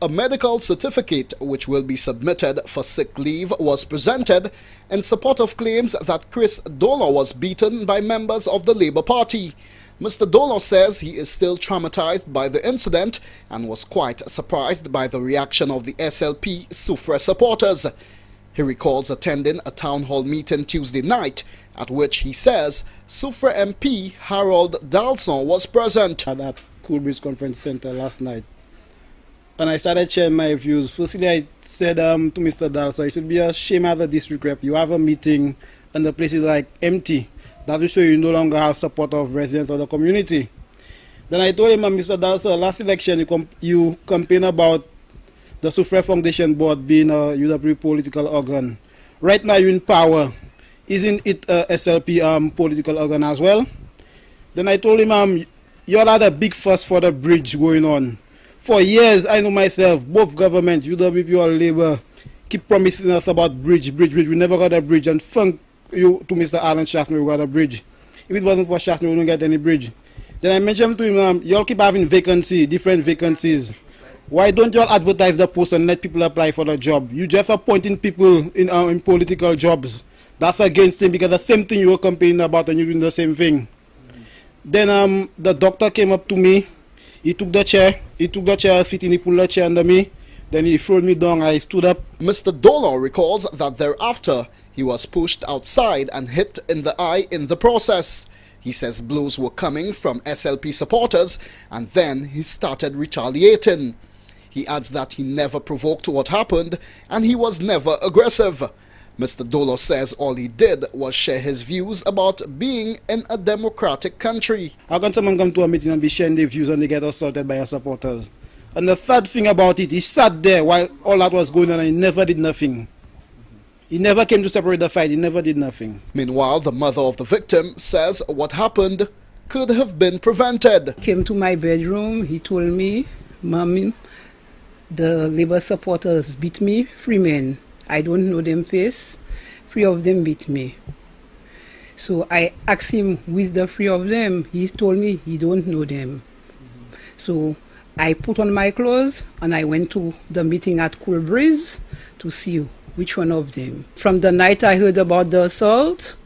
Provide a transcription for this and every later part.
A medical certificate which will be submitted for sick leave was presented in support of claims that Chris Dola was beaten by members of the Labour Party. Mr. Dola says he is still traumatized by the incident and was quite surprised by the reaction of the SLP Soufriere supporters. He recalls attending a town hall meeting Tuesday night at which he says Soufriere MP Harold Dalson was present. At that Coolbridge Conference Centre last night, and I started sharing my views. Firstly, I said to Mr. Dalson, it should be a shame as a district rep. You have a meeting and the place is like empty. That will show you no longer have support of residents of the community. Then I told him, Mr. Dalson, last election you campaigned about the Soufriere Foundation Board being a UWP political organ. Right now you're in power. Isn't it a SLP political organ as well? Then I told him, you all had a big fuss for the bridge going on. For years, I know myself, both government, UWP or Labour, keep promising us about bridge. We never got a bridge. And thank you to Mr. Alan Schaffner, we got a bridge. If it wasn't for Schaffner, we wouldn't get any bridge. Then I mentioned to him, you all keep having different vacancies. Why don't you all advertise the post and let people apply for the job? You just appointing people in political jobs. That's against him, because the same thing you were complaining about and you're doing the same thing. Then the doctor came up to me. He took the chair, he pulled the chair under me, then he threw me down, I stood up. Mr. Dola recalls that thereafter he was pushed outside and hit in the eye in the process. He says blows were coming from SLP supporters and then he started retaliating. He adds that he never provoked what happened and he was never aggressive. Mr. Dola says all he did was share his views about being in a democratic country. How can someone come to a meeting and be sharing their views and they get assaulted by your supporters? And the third thing about it, he sat there while all that was going on and he never did nothing. He never came to separate the fight, he never did nothing. Meanwhile, the mother of the victim says what happened could have been prevented. He came to my bedroom, he told me, Mommy, the Labour supporters beat me, 3 men. I don't know them face. 3 of them beat me. So I asked him, who is the 3 of them? He told me he don't know them. So I put on my clothes and I went to the meeting at Coolbridge to see which one of them. From the night I heard about the assault,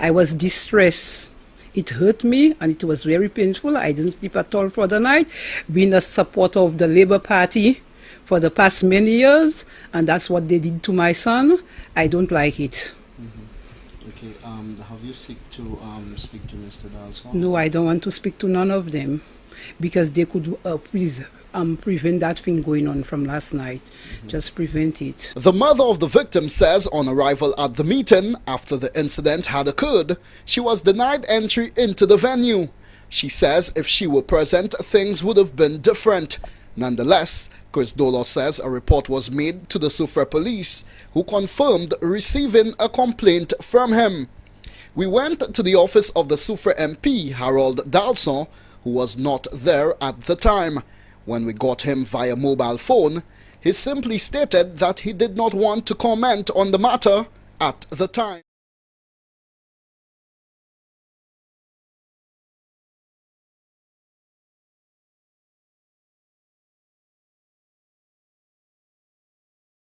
I was distressed. It hurt me and it was very painful. I didn't sleep at all for the night. Being a supporter of the Labour Party for the past many years, and that's what they did to my son. I don't like it. Okay, have you speak to Mr. Dalson? No, I don't want to speak to none of them, because they could please prevent that thing going on from last night. Just prevent it. The mother of the victim says on arrival at the meeting, after the incident had occurred, she was denied entry into the venue. She says if she were present, things would have been different. Nonetheless, Chris Dola says a report was made to the Soufriere police, who confirmed receiving a complaint from him. We went to the office of the Soufriere MP, Harold Dalson, who was not there at the time. When we got him via mobile phone, he simply stated that he did not want to comment on the matter at the time.